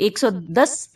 110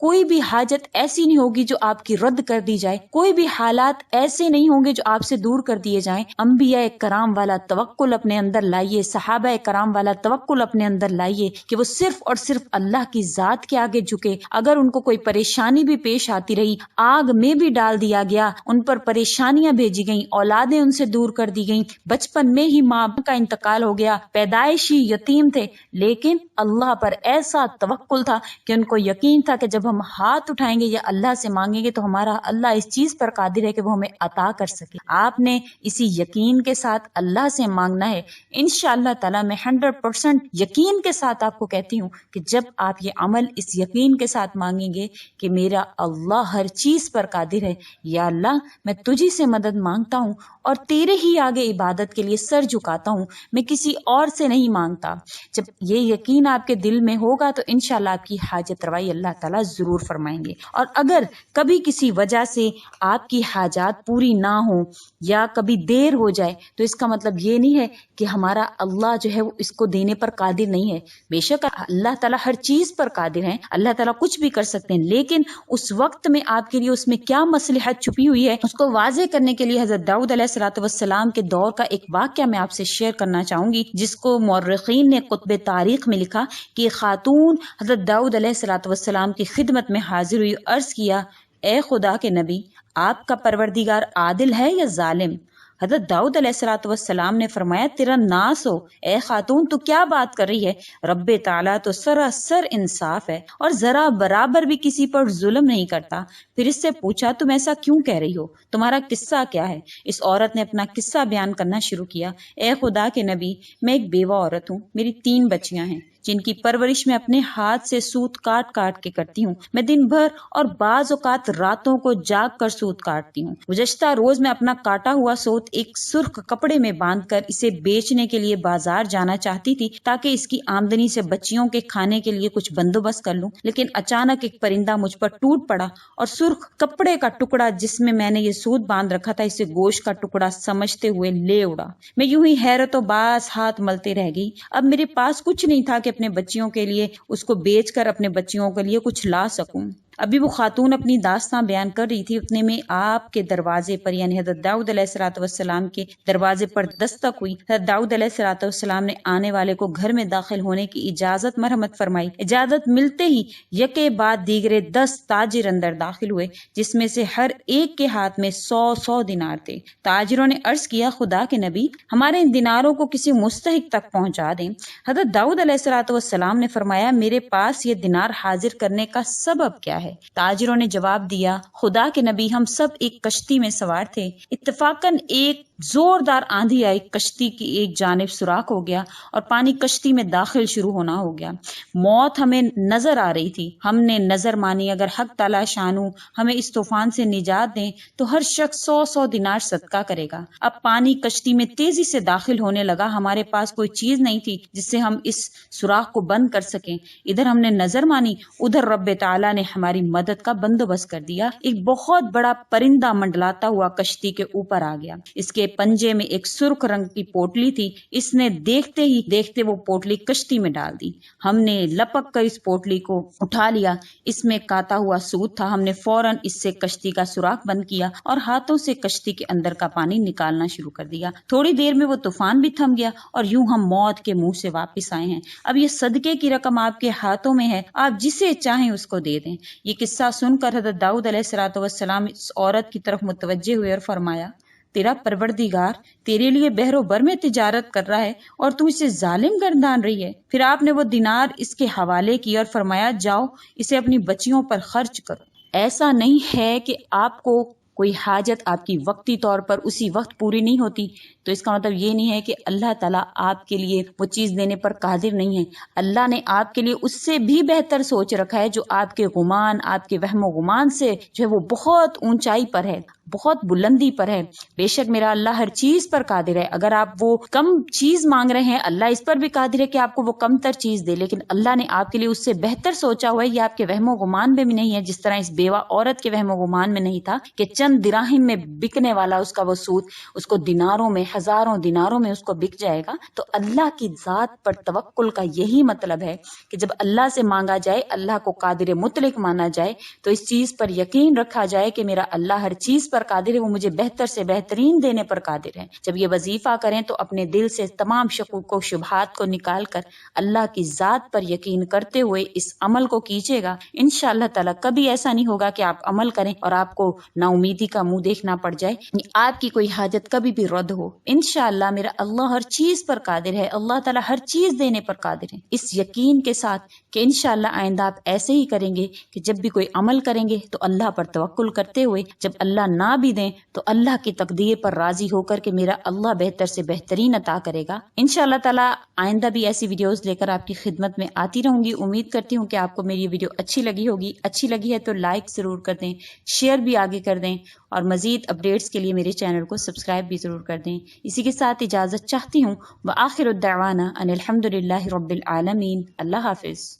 کوئی بھی حاجت ایسی نہیں ہوگی جو آپ کی رد کر دی جائے، کوئی بھی حالات ایسے نہیں ہوں گے جو آپ سے دور کر دیے جائیں۔ انبیاء کرام والا توکل اپنے اندر لائیے، صحابہ کرام والا توکل اپنے اندر لائیے کہ وہ صرف اور صرف اللہ کی ذات کے آگے جھکے۔ اگر ان کو کوئی پریشانی بھی پیش آتی رہی، آگ میں بھی ڈال دیا گیا، ان پر پریشانیاں بھیجی گئیں، اولادیں ان سے دور کر دی گئیں، بچپن میں ہی ماں کا انتقال ہو گیا، پیدائشی یتیم تھے، لیکن اللہ پر ایسا توکل تھا کہ ان کو یقین تھا کہ جب ہم ہاتھ اٹھائیں گے یا اللہ سے مانگیں گے تو ہمارا اللہ اس چیز پر قادر ہے کہ وہ ہمیں عطا کر سکے۔ آپ نے اسی یقین کے ساتھ اللہ سے مانگنا ہے۔ انشاءاللہ تعالی میں 100% یقین کے ساتھ آپ کو کہتی ہوں کہ جب آپ یہ عمل اس یقین کے ساتھ مانگیں گے کہ میرا اللہ ہر چیز پر قادر ہے، یا اللہ میں تجھی سے مدد مانگتا ہوں اور تیرے ہی آگے عبادت کے لیے سر جھکاتا ہوں، میں کسی اور سے نہیں مانگتا۔ جب یہ یقین آپ کے دل میں ہوگا تو انشاءاللہ آپ کی حاجت روائی اللہ تعالیٰ ضرور فرمائیں گے۔ اور اگر کبھی کسی وجہ سے آپ کی حاجات پوری نہ ہوں یا کبھی دیر ہو جائے تو اس کا مطلب یہ نہیں ہے کہ ہمارا اللہ جو ہے وہ اس کو دینے پر قادر نہیں ہے۔ بے شک اللہ تعالیٰ ہر چیز پر قادر ہے، اللہ تعالیٰ کچھ بھی کر سکتے ہیں، لیکن اس وقت میں آپ کے لیے اس میں کیا مصلحت چھپی ہوئی ہے اس کو واضح کرنے کے لیے حضرت داؤد علیہ السلام کے دور کا ایک واقعہ میں آپ سے شیئر کرنا چاہوں گی، جس کو مورخین نے کتب تاریخ میں لکھا کہ خاتون حضرت داؤد علیہ السلام کی خدمت میں حاضر ہوئی، عرض کیا اے خدا کے نبی، آپ کا پروردگار عادل ہے یا ظالم؟ حضرت داؤد علیہ السلام نے فرمایا تیرا ناس ہو اے خاتون، تو کیا بات کر رہی ہے؟ رب تعالیٰ تو سراسر انصاف ہے اور ذرا برابر بھی کسی پر ظلم نہیں کرتا۔ پھر اس سے پوچھا تم ایسا کیوں کہہ رہی ہو؟ تمہارا قصہ کیا ہے؟ اس عورت نے اپنا قصہ بیان کرنا شروع کیا۔ اے خدا کے نبی، میں ایک بیوہ عورت ہوں، میری 3 بچیاں ہیں جن کی پرورش میں اپنے ہاتھ سے سوت کاٹ کاٹ کے کرتی ہوں۔ میں دن بھر اور بعض اوقات راتوں کو جاگ کر سوت کاٹتی ہوں۔ گزشتہ روز میں اپنا کاٹا ہوا سوت ایک سرخ کپڑے میں باندھ کر اسے بیچنے کے لیے بازار جانا چاہتی تھی تاکہ اس کی آمدنی سے بچیوں کے کھانے کے لیے کچھ بندوبست کر لوں، لیکن اچانک ایک پرندہ مجھ پر ٹوٹ پڑا اور سرخ کپڑے کا ٹکڑا جس میں نے یہ سوت باندھ رکھا تھا اسے گوشت کا ٹکڑا سمجھتے ہوئے لے اڑا۔ میں یوں ہی حیرت و باس ہاتھ ملتے رہ گئی۔ اب میرے پاس کچھ نہیں تھا کہ اپنے بچیوں کے لیے اس کو بیچ کر اپنے بچیوں کے لیے کچھ لا سکوں۔ ابھی وہ خاتون اپنی داستان بیان کر رہی تھی، اتنے میں آپ کے دروازے پر یعنی حضرت داؤد علیہ السلام کے دروازے پر دستک ہوئی۔ حضرت داؤد علیہ السلام نے آنے والے کو گھر میں داخل ہونے کی اجازت مرحمت فرمائی۔ اجازت ملتے ہی یکے بعد دیگرے 10 تاجر اندر داخل ہوئے، جس میں سے ہر ایک کے ہاتھ میں 100 دینار تھے۔ تاجروں نے عرض کیا خدا کے نبی، ہمارے ان دیناروں کو کسی مستحق تک پہنچا دیں۔ حضرت داؤد علیہ السلام نے فرمایا میرے پاس یہ دینار حاضر کرنے کا سبب کیا ہے؟ تاجروں نے جواب دیا خدا کے نبی، ہم سب ایک کشتی میں سوار تھے، اتفاقاً ایک زوردار آندھی آئی، کشتی کی ایک جانب سوراخ ہو گیا اور پانی کشتی میں داخل شروع ہونا ہو گیا۔ موت ہمیں نظر آ رہی تھی، ہم نے نظر مانی اگر حق تعالی شانو ہمیں اس طوفان سے نجات دیں تو ہر شخص 100 دینار صدقہ کرے گا۔ اب پانی کشتی میں تیزی سے داخل ہونے لگا، ہمارے پاس کوئی چیز نہیں تھی جس سے ہم اس سوراخ کو بند کر سکیں۔ ادھر ہم نے نظر مانی، ادھر رب تعالی نے ہماری مدد کا بندوبست کر دیا۔ ایک بہت بڑا پرندہ منڈلاتا ہوا کشتی کے اوپر آ گیا، اس کے پنجے میں ایک سرخ رنگ کی پوٹلی تھی، اس نے دیکھتے ہی دیکھتے وہ پوٹلی کشتی میں ڈال دی۔ ہم نے لپک کر اس پوٹلی کو اٹھا لیا، اس میں کاتا ہوا سوت تھا، ہم نے فوراً اس سے کشتی کا سوراخ بند کیا اور ہاتھوں سے کشتی کے اندر کا پانی نکالنا شروع کر دیا۔ تھوڑی دیر میں وہ طوفان بھی تھم گیا اور یوں ہم موت کے منہ سے واپس آئے ہیں۔ اب یہ صدقے کی رقم آپ کے ہاتھوں میں ہے، آپ جسے چاہیں اس کو دے دیں۔ یہ قصہ سن کر حضرت داؤد علیہ السلام اس عورت کی طرف متوجہ ہوئے اور فرمایا تیرا پروردگار تیرے لیے بحر و بر میں تجارت کر رہا ہے اور تو اسے ظالم گردان رہی ہے۔ پھر آپ نے وہ دینار اس کے حوالے کیا اور فرمایا جاؤ اسے اپنی بچیوں پر خرچ کرو۔ ایسا نہیں ہے کہ آپ کو کوئی حاجت آپ کی وقتی طور پر اسی وقت پوری نہیں ہوتی تو اس کا مطلب یہ نہیں ہے کہ اللہ تعالیٰ آپ کے لیے وہ چیز دینے پر قادر نہیں ہے۔ اللہ نے آپ کے لیے اس سے بھی بہتر سوچ رکھا ہے جو آپ کے گمان، آپ کے وہم و گمان سے جو ہے وہ بہت اونچائی پر ہے، بہت بلندی پر ہے۔ بے شک میرا اللہ ہر چیز پر قادر ہے۔ اگر آپ وہ کم چیز مانگ رہے ہیں، اللہ اس پر بھی قادر ہے کہ آپ کو وہ کم تر چیز دے، لیکن اللہ نے آپ کے لیے اس سے بہتر سوچا ہوا ہے۔ یہ آپ کے وہم و گمان میں بھی نہیں ہے، جس طرح اس بیوہ عورت کے وہم و گمان میں نہیں تھا کہ چند دراہم میں بکنے والا اس کا وہ سوت اس کو دیناروں میں ہزاروں دیناروں میں اس کو بک جائے گا۔ تو اللہ کی ذات پر توکل کا یہی مطلب ہے کہ جب اللہ سے مانگا جائے، اللہ کو قادر مطلق مانا جائے، تو اس چیز پر یقین رکھا جائے کہ میرا اللہ ہر چیز پر قادر ہے، وہ مجھے بہتر سے بہترین دینے پر قادر ہے۔ جب یہ وظیفہ کریں تو اپنے دل سے تمام شکوک و شبہات کو نکال کر اللہ کی ذات پر یقین کرتے ہوئے اس عمل کو کیجیے گا۔ انشاءاللہ تعالی کبھی ایسا نہیں ہوگا کہ آپ عمل کریں اور آپ کو نا امیدی کا منہ دیکھنا پڑ جائے، آپ کی کوئی حاجت کبھی بھی رد ہو۔ انشاءاللہ میرا اللہ ہر چیز پر قادر ہے، اللہ تعالی ہر چیز دینے پر قادر ہے، اس یقین کے ساتھ کہ انشاءاللہ آئندہ آپ ایسے ہی کریں گے کہ جب بھی کوئی عمل کریں گے تو اللہ پر توکل کرتے ہوئے، جب اللہ نہ بھی دیں تو اللہ کی تقدیر پر راضی ہو کر کہ میرا اللہ بہتر سے بہترین عطا کرے گا۔ انشاءاللہ تعالی آئندہ بھی ایسی ویڈیوز لے کر آپ کی خدمت میں آتی رہوں گی۔ امید کرتی ہوں کہ آپ کو میری یہ ویڈیو اچھی لگی ہوگی۔ اچھی لگی ہے تو لائک ضرور کر دیں، شیئر بھی آگے کر دیں، اور مزید اپڈیٹس کے لیے میرے چینل کو سبسکرائب بھی ضرور کر دیں۔ اسی کے ساتھ اجازت چاہتی ہوں۔ وآخر الدعوانا ان الحمد للہ رب العالمین۔ اللہ حافظ۔